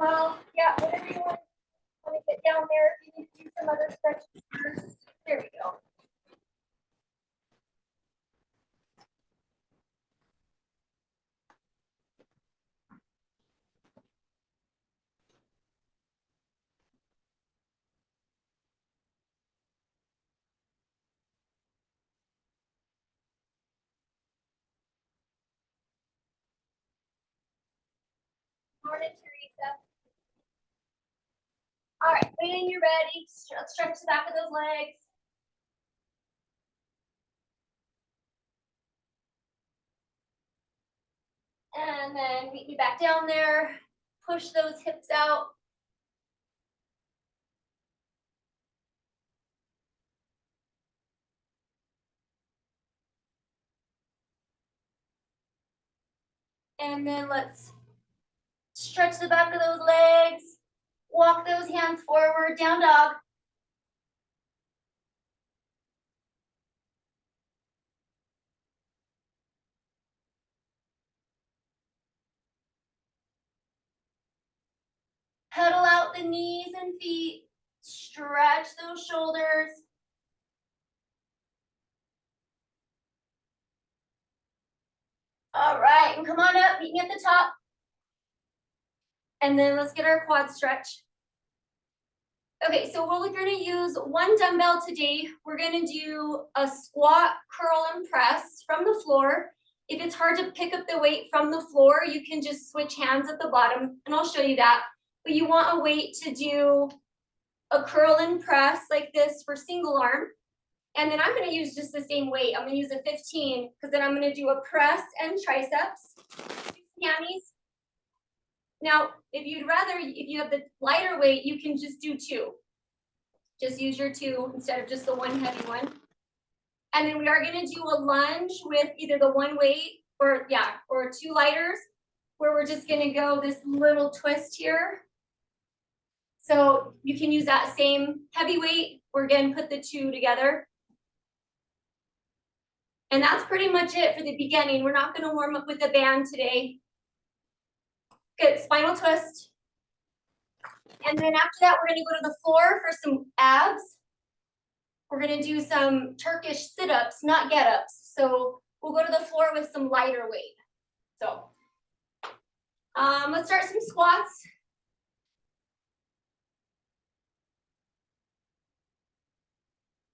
Well, yeah, whatever you want to get down there. If you need to do some other stretches first, there we go. Morning, Teresa. All right, when you're ready, stretch the back of those legs. And then meet me back down there. Push those hips out. And then let's stretch the back of those legs. Walk those hands forward, down dog. Pedal out the knees and feet. Stretch those shoulders. All right, and come on up, meet me at the top. And then let's get our quad stretch. Okay, so we're gonna use one dumbbell today. We're gonna do a squat, curl, and press from the floor. If it's hard to pick up the weight from the floor, you can just switch hands at the bottom, and I'll show you that. But you want a weight to do a curl and press like this for single arm. And then I'm gonna use just the same weight. I'm gonna use a 15, because then I'm gonna do a press and triceps, hammies. Now, if you have the lighter weight, you can just do 2. Just use your 2 instead of just the one heavy one. And then we are gonna do a lunge with either the one weight or 2 lighters, where we're just gonna go this little twist here. So you can use that same heavy weight, or again, put the 2 together. And that's pretty much it for the beginning. We're not gonna warm up with a band today. Good, spinal twist. And then after that, we're gonna go to the floor for some abs. We're gonna do some Turkish sit-ups, not get-ups. So we'll go to the floor with some lighter weight. So let's start some squats.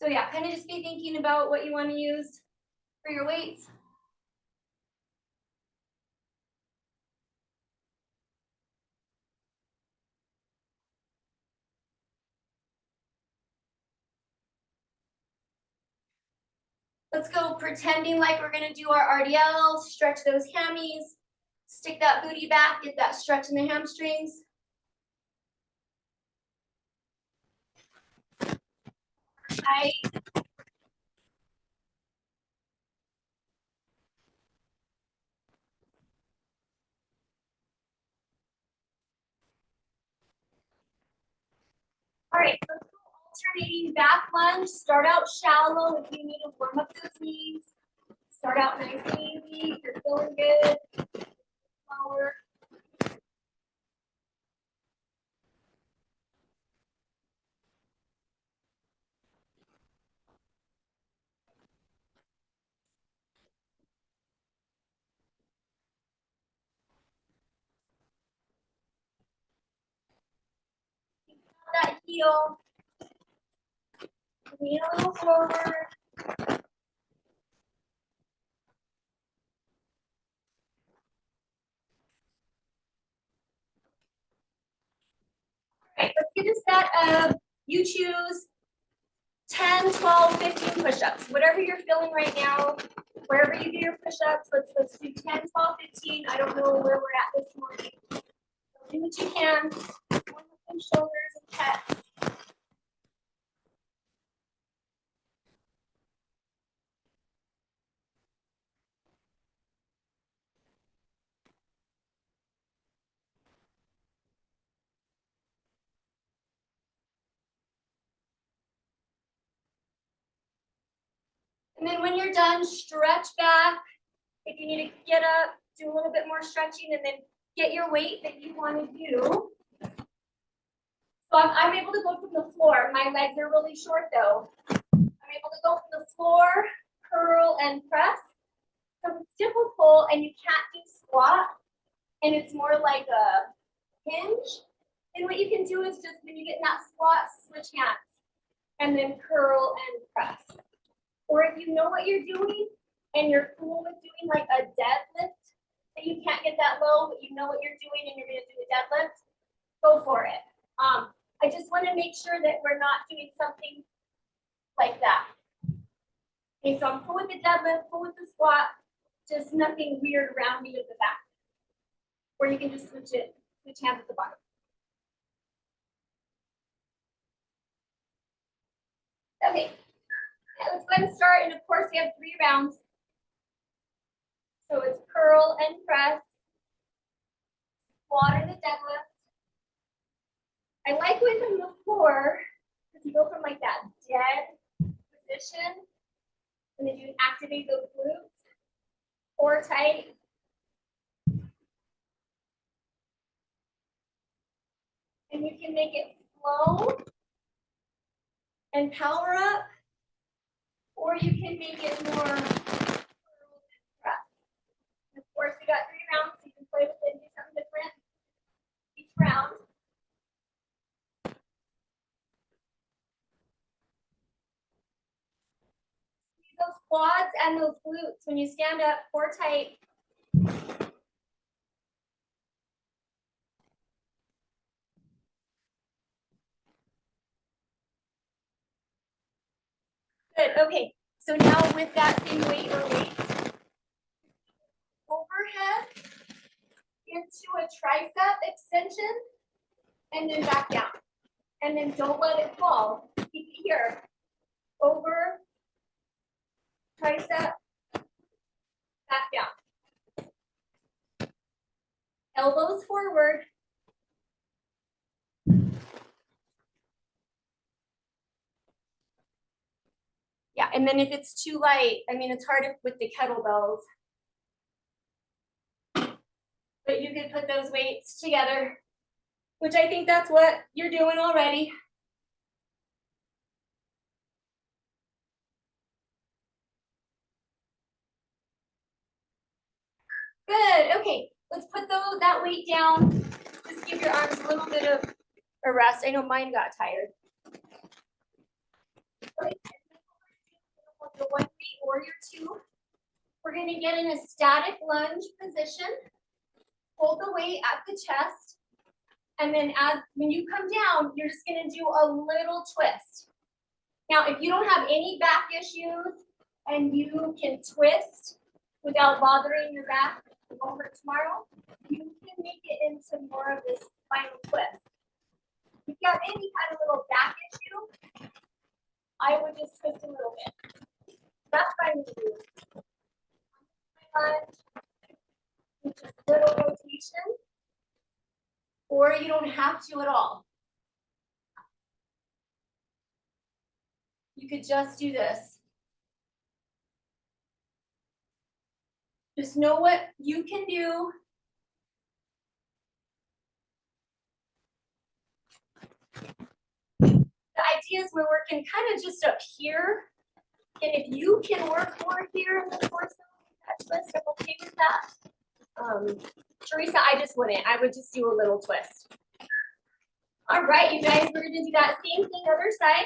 So yeah, kind of just be thinking about what you want to use for your weights. Let's go pretending like we're gonna do our RDL, stretch those hammies, stick that booty back, get that stretch in the hamstrings. Tight. All right, let's go alternating back lunge. Start out shallow if you need to warm up those knees. Start out nice and easy. If you're feeling good, slower. That heel forward. All right, let's get a set of, you choose 10, 12, 15 push-ups. Whatever you're feeling right now, wherever you do your push-ups, let's do 10, 12, 15. I don't know where we're at this morning. So do what you can. Warm up those shoulders and chest. And then when you're done, stretch back. If you need to get up, do a little bit more stretching, and then get your weight that you want to do. So I'm able to go from the floor. My legs are really short though. I'm able to go from the floor, curl and press. So it's difficult and you can't do squat and it's more like a hinge. And what you can do is just when you get in that squat, switch hands and then curl and press. Or if you know what you're doing and you're cool with doing like a deadlift, that you can't get that low, but you know what you're doing and you're gonna do a deadlift, go for it. I just wanna make sure that we're not doing something like that. Okay, so I'm cool with the deadlift, cool with the squat, just nothing weird rounding at the back. Or you can just switch hands at the bottom. Okay, yeah, let's go ahead and start. And of course, we have 3 rounds. So it's curl and press, squat or the deadlift. I like going from the floor because you go from like that dead position and then you activate those glutes, core tight. And you can make it flow and power up, or you can make it more curl and press. And of course, we got 3 rounds, so you can play with it and do something different each round. Use those quads and those glutes. When you stand up, core tight. Good, okay. So now with that same weight or weight, overhead into a tricep extension, and then back down. And then don't let it fall. Keep it here. Over, tricep, back down. Elbows forward. Yeah, and then if it's too light, I mean, it's hard with the kettlebells. But you could put those weights together, which I think that's what you're doing already. Good, okay, let's put that weight down. Just give your arms a little bit of a rest. I know mine got tired. Okay. Your 1 weight or your 2. We're gonna get in a static lunge position. Hold the weight at the chest. And then when you come down, you're just gonna do a little twist. Now, if you don't have any back issues and you can twist without bothering your back over tomorrow, you can make it into more of this final twist. If you have any kind of little back issue, I would just twist a little bit. That's fine to do. Just a little rotation. Or you don't have to at all. You could just do this. Just know what you can do. The idea is we're working kind of just up here. And if you can work more here in the torso, that twist, I'm okay with that. Teresa, I just wouldn't. I would just do a little twist. All right, you guys, we're gonna do that same thing other side.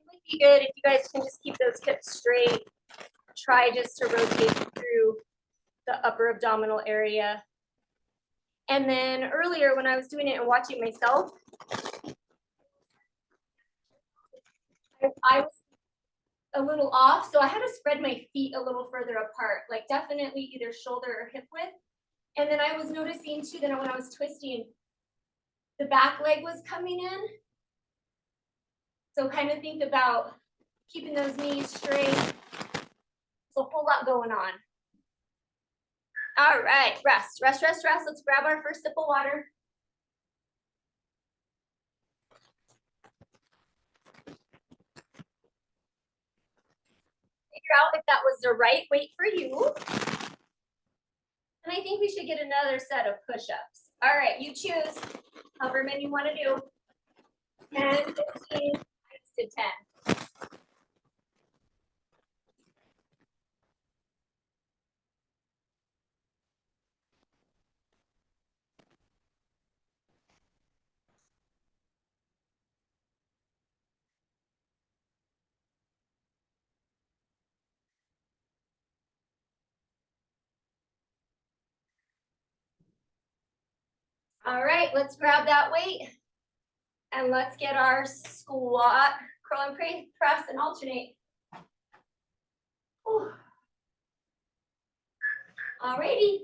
It would be good if you guys can just keep those hips straight. Try just to rotate through the upper abdominal area. And then earlier when I was doing it and watching myself, I was a little off. So I had to spread my feet a little further apart, like definitely either shoulder or hip width. And then I was noticing too that when I was twisting, the back leg was coming in. So kind of think about keeping those knees straight. There's a whole lot going on. All right, rest, rest, rest, rest. Let's grab our first sip of water. Figure out if that was the right weight for you. And I think we should get another set of push-ups. All right, you choose however many you want to do. 10, 15, to 10. All right, let's grab that weight and let's get our squat, curl and press and alternate. All righty.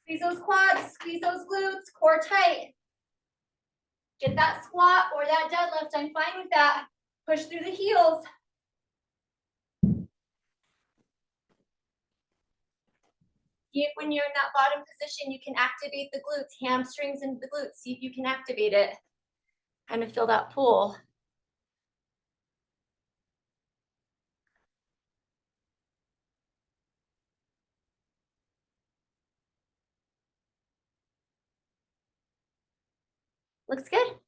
Squeeze those quads, squeeze those glutes, core tight. Get that squat or that deadlift, I'm fine with that. Push through the heels. See if when you're in that bottom position, you can activate the glutes, hamstrings and the glutes. See if you can activate it. Kind of feel that pull. Looks good.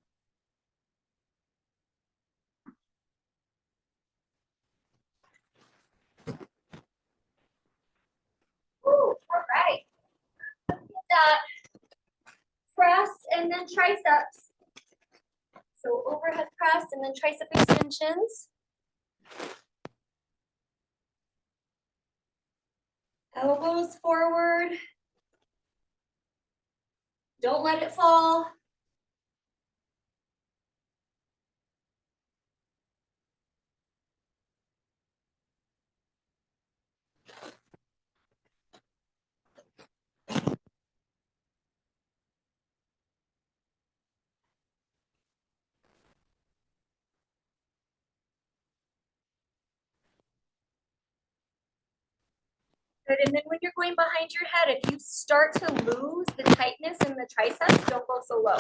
Ooh, all right. Let's get that press and then triceps. So overhead press and then tricep extensions. Elbows forward. Don't let it fall. Good, and then when you're going behind your head, if you start to lose the tightness in the triceps, don't go so low.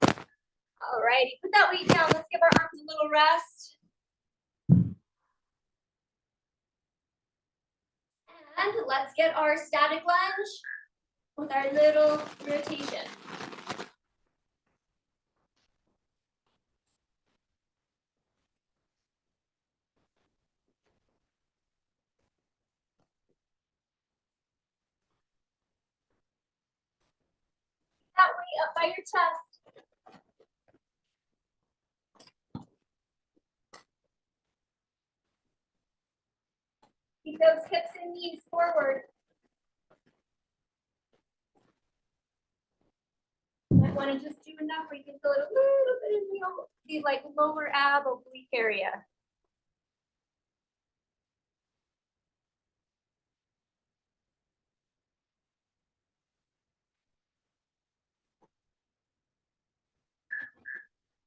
All righty, put that weight down. Let's give our arms a little rest. And let's get our static lunge with our little rotation. That weight up by your chest. Keep those hips and knees forward. You might want to just do enough where you can feel it a little bit in the like lower ab oblique area.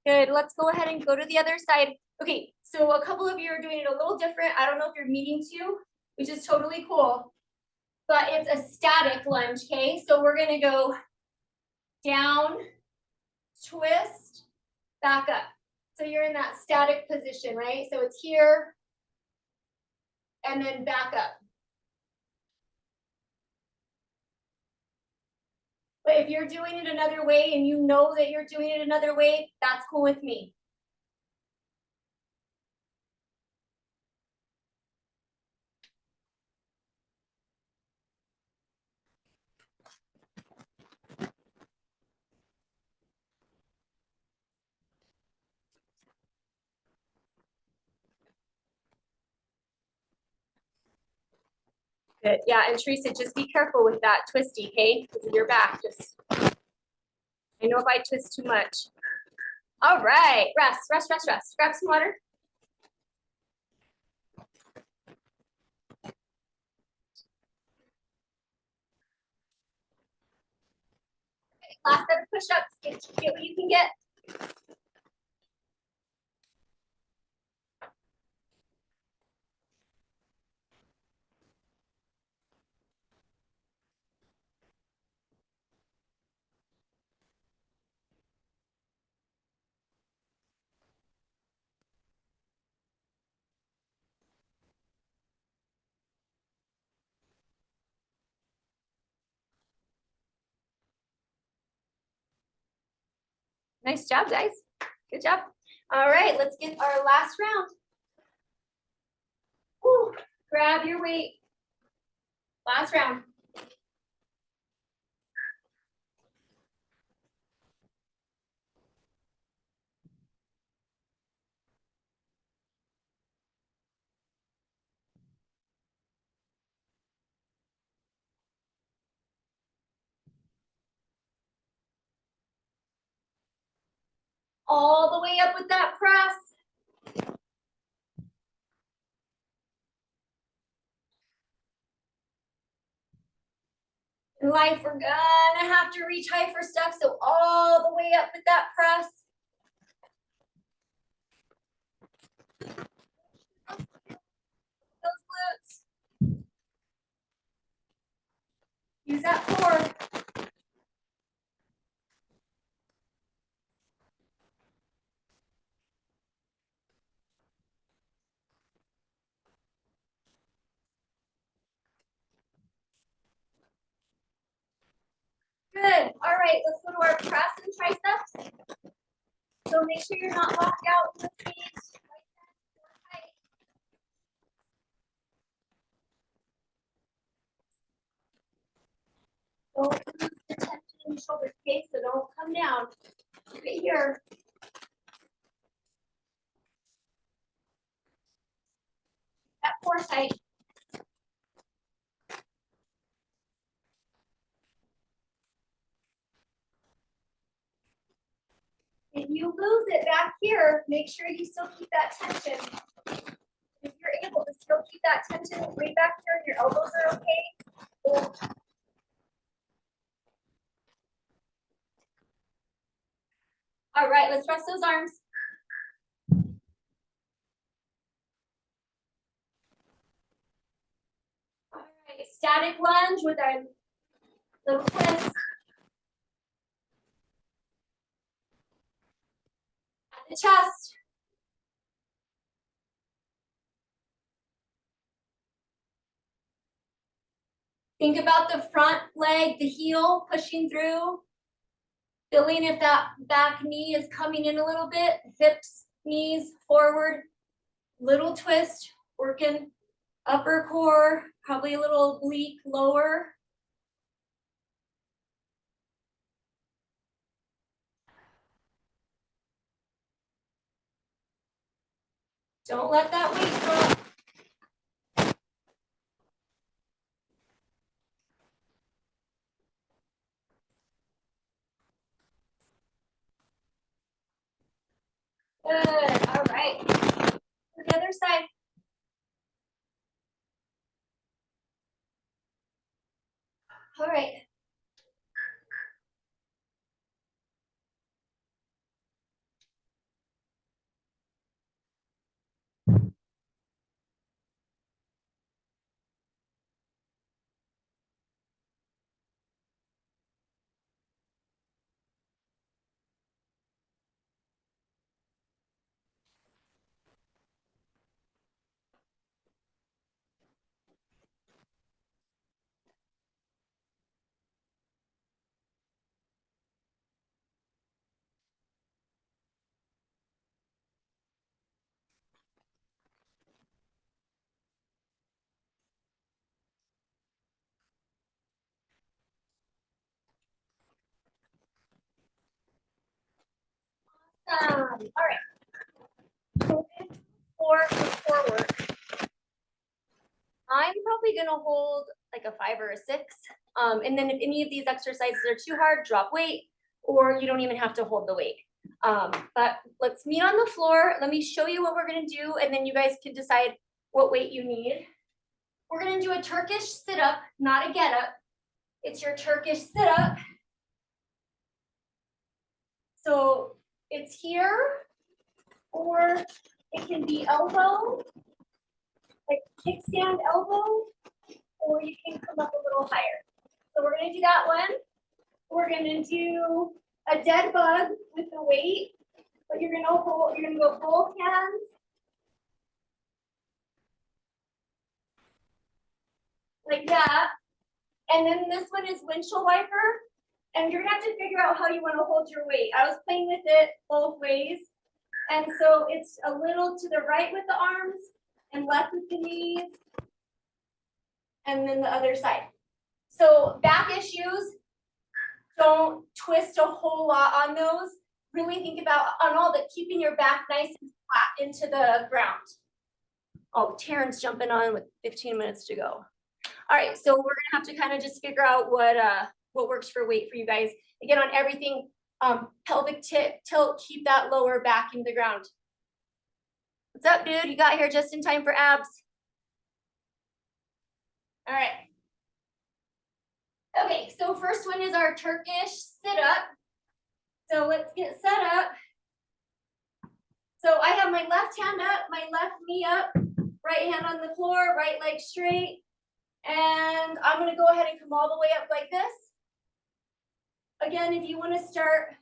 Good, let's go ahead and go to the other side. Okay, so a couple of you are doing it a little different. I don't know if you're meaning to, which is totally cool, but it's a static lunge, okay? So we're gonna go down, twist, back up. So you're in that static position, right? So it's here, and then back up. But if you're doing it another way and you know that you're doing it another way, that's cool with me. Good. Yeah, and Teresa, just be careful with that twisty, okay? Because of your back. Just, I know if I twist too much. All right, rest, rest, rest, rest. Grab some water. Last set of push-ups, get what you can get. Nice job, guys. Good job. All right, let's get our last round. Whew. Grab your weight. Last round. All the way up with that press. In life, we're gonna have to reach high for stuff, so all the way up with that press. Those glutes. Use that core. Good. All right, let's go to our press and triceps. So make sure you're not locked out in the seats. Don't lose the tension in the shoulder, okay? So don't come down. Right here. That core tight. If you lose it back here, make sure you still keep that tension. If you're able to still keep that tension way back here and your elbows are okay. All right, let's press those arms. All right, static lunge with our little twist. At the chest. Think about the front leg, the heel pushing through. Feeling if that back knee is coming in a little bit, hips, knees forward, little twist, working upper core, probably a little oblique lower. Don't let that weight drop. Good, all right. To the other side. All right. All right. Forward. I'm probably gonna hold like a 5 or a 6. And then if any of these exercises are too hard, drop weight, or you don't even have to hold the weight. But let's meet on the floor. Let me show you what we're gonna do, and then you guys can decide what weight you need. We're gonna do a Turkish sit-up, not a get-up. It's your Turkish sit-up. So it's here, or it can be elbow, like kickstand elbow, or you can come up a little higher. So we're gonna do that one. We're gonna do a dead bug with the weight, but you're gonna go both hands like that. And then this one is windshield wiper. And you're gonna have to figure out how you wanna hold your weight. I was playing with it both ways. And so it's a little to the right with the arms and left with the knees. And then the other side. So back issues, don't twist a whole lot on those. Really think about on all the keeping your back nice and flat into the ground. Oh, Taryn's jumping on with 15 minutes to go. All right, so we're gonna have to kind of just figure out what works for weight for you guys. Again, on everything, pelvic tilt, keep that lower back in the ground. What's up, dude? You got here just in time for abs. All right. Okay, so first one is our Turkish sit-up. So let's get set up. So I have my left hand up, my left knee up, right hand on the floor, right leg straight. And I'm gonna go ahead and come all the way up like this. Again, if you wanna start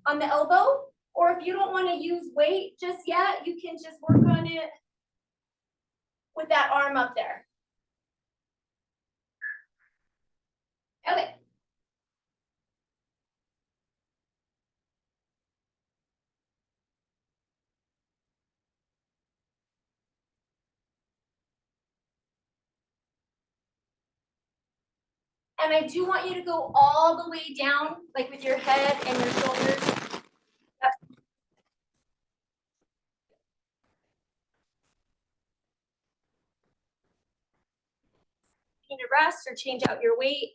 on the elbow, or if you don't wanna use weight just yet, you can just work on it with that arm up there. Okay. And I do want you to go all the way down, like with your head and your shoulders. You need to rest or change out your weight.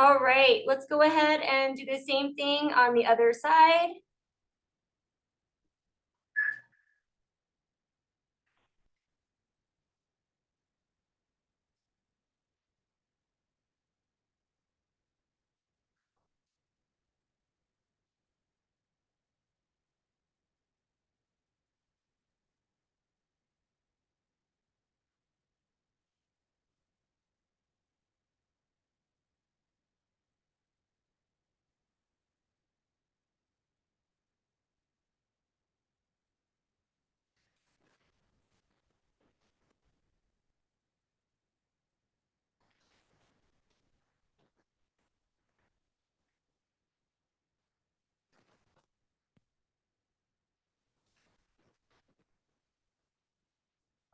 All right, let's go ahead and do the same thing on the other side.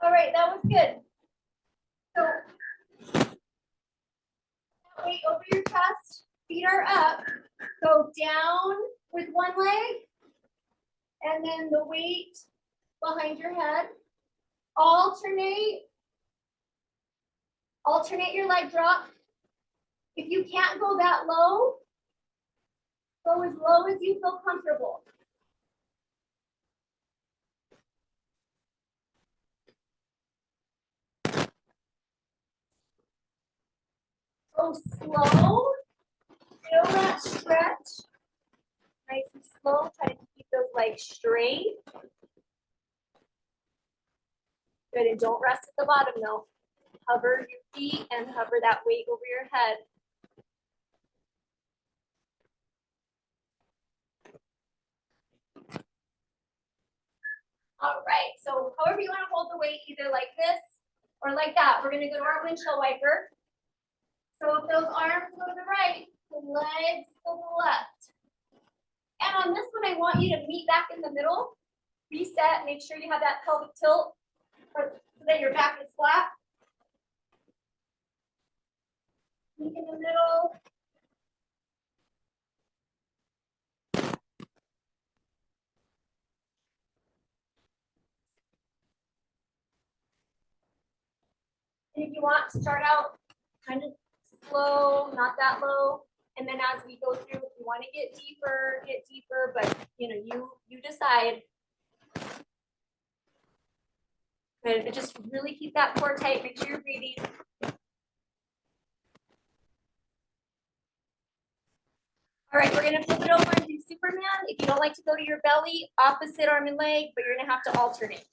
All right, that was good. So weight over your chest, feet are up. Go down with one leg, and then the weight behind your head. Alternate your leg drop. If you can't go that low, go as low as you feel comfortable. Go slow, feel that stretch. Nice and slow, try to keep those legs straight. Good, and don't rest at the bottom though. Hover your feet and hover that weight over your head. All right, so however you want to hold the weight, either like this or like that. We're gonna go to our windshield wiper. So if those arms go to the right, the legs go to the left. And on this one, I want you to meet back in the middle. Reset, make sure you have that pelvic tilt so that your back is flat. Meet in the middle. And if you want to start out kind of slow, not that low. And then as we go through, if you want to get deeper, but you decide. Good, but just really keep that core tight, make sure you're breathing. All right, we're gonna flip it over and do Superman. If you don't like to go to your belly, opposite arm and leg, but you're gonna have to alternate.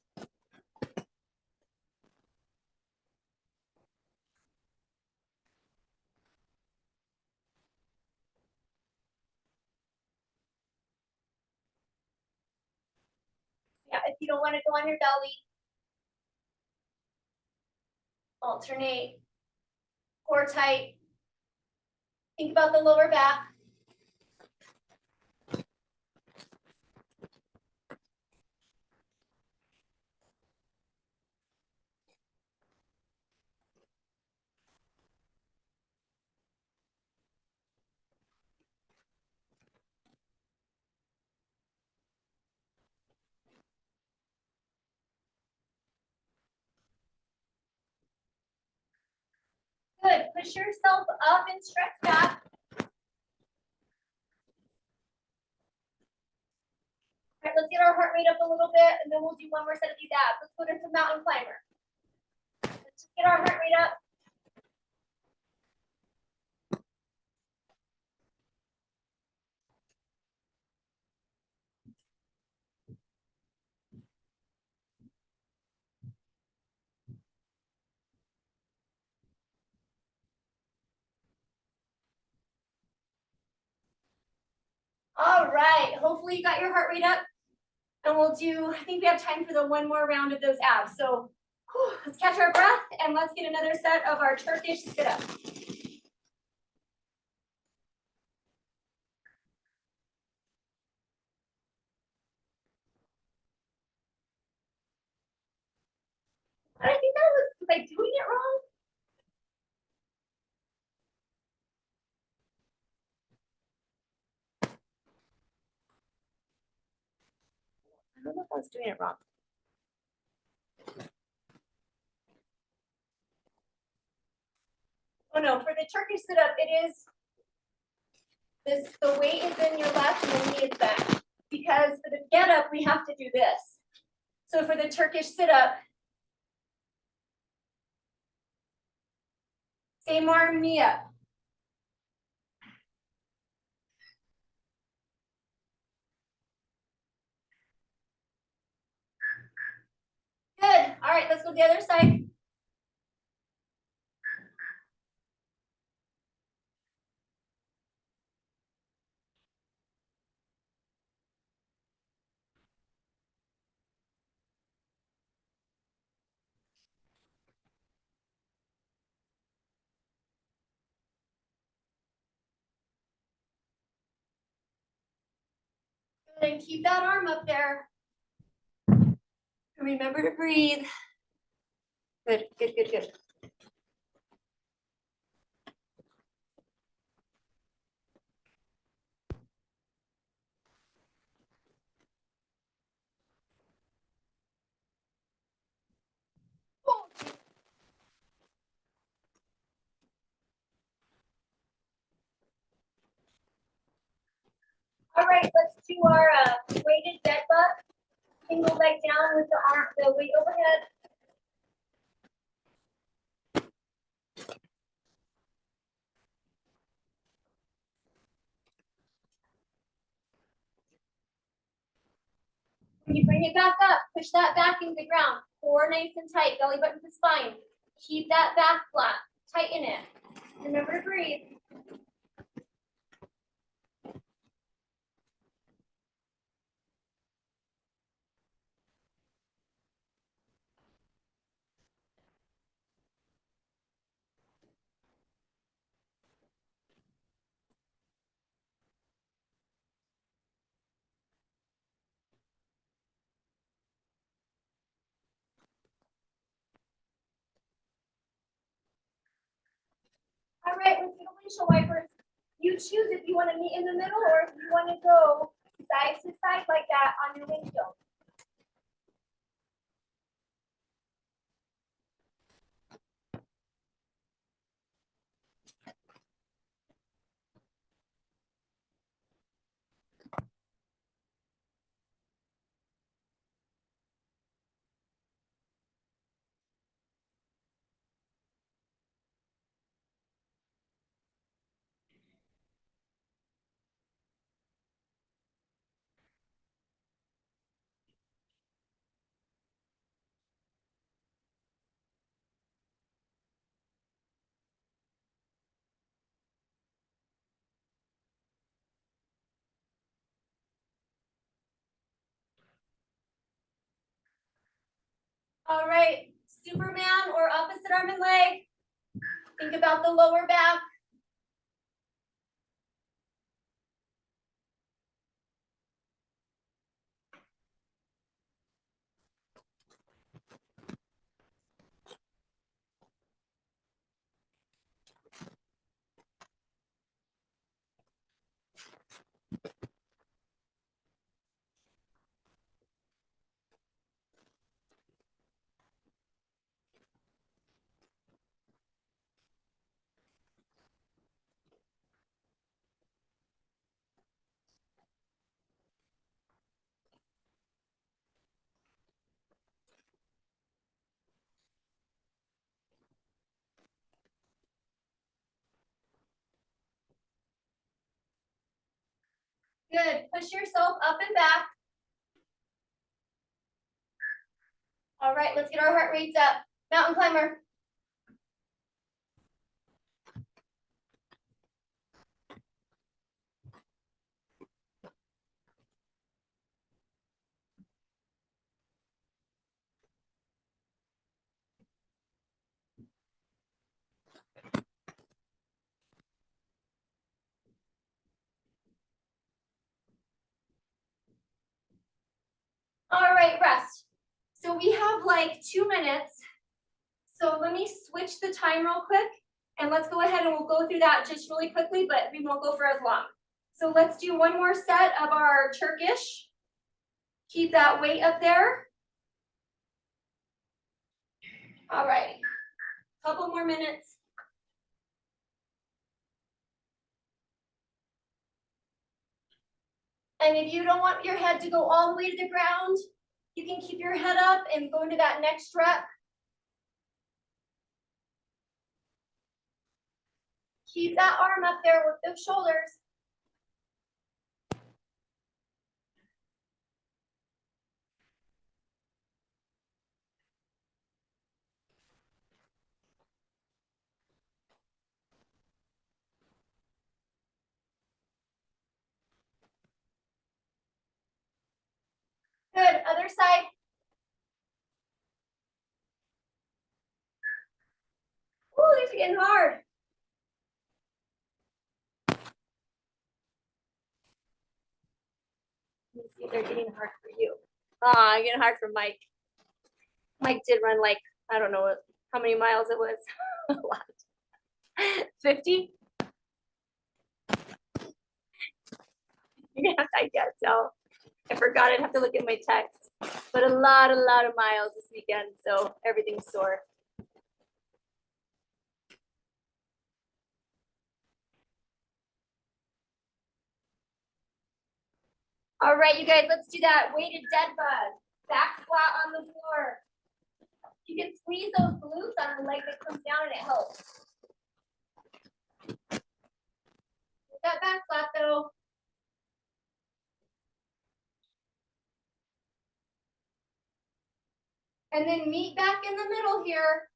Yeah, if you don't want to go on your belly, alternate, core tight. Think about the lower back. Good, push yourself up and stretch back. All right, let's get our heart rate up a little bit, and then we'll do one more set of these abs. Let's go to some mountain climber. Let's just get our heart rate up. All right, hopefully you got your heart rate up. And we'll do, I think we have time for the one more round of those abs. So let's catch our breath and let's get another set of our Turkish sit-up. I think that was like doing it wrong. I don't know if I was doing it wrong. Oh no, for the Turkish sit-up, it is this, the weight is in your left and the knee is back. Because for the get-up, we have to do this. So for the Turkish sit-up, same arm, knee up. Good, all right, let's go to the other side. And keep that arm up there. Remember to breathe. Good, good, good, good. All right, let's do our weighted dead bug. Single leg down with the arm, the weight overhead. When you bring it back up, push that back into the ground. Core nice and tight, belly button to spine. Keep that back flat, tighten it. Remember to breathe. All right, let's do windshield wipers. You choose if you want to meet in the middle or if you want to go side to side like that on your windshield. All right, Superman or opposite arm and leg. Think about the lower back. Good, push yourself up and back. All right, let's get our heart rates up. Mountain climber. All right, rest. So we have like 2 minutes. So let me switch the time real quick and let's go ahead and we'll go through that just really quickly, but we won't go for as long. So let's do one more set of our Turkish. Keep that weight up there. All right, couple more minutes. And if you don't want your head to go all the way to the ground, you can keep your head up and go into that next rep. Keep that arm up there with those shoulders. Good, other side. Ooh, these are getting hard. Let me see if they're getting hard for you. Getting hard for Mike. Mike did run like, I don't know how many miles it was. A lot. 50? You're gonna have to, I guess so. I forgot I'd have to look at my text. But a lot of miles this weekend, so everything's sore. All right, you guys, let's do that weighted dead bug. Back flat on the floor. You can squeeze those glutes on the leg that comes down and it helps. Get that back flat though. And then meet back in the middle here.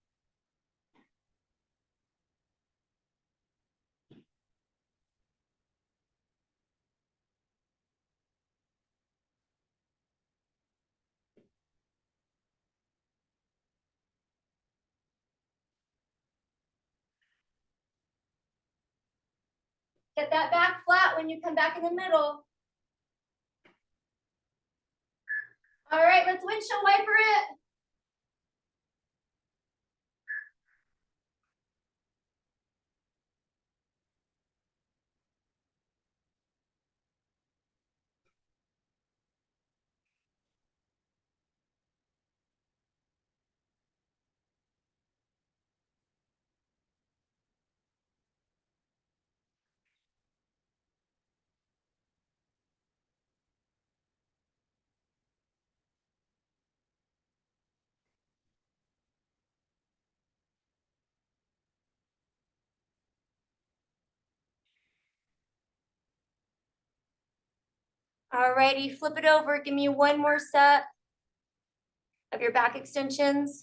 Get that back flat when you come back in the middle. All right, let's windshield wiper it. All righty, flip it over. Give me one more set of your back extensions.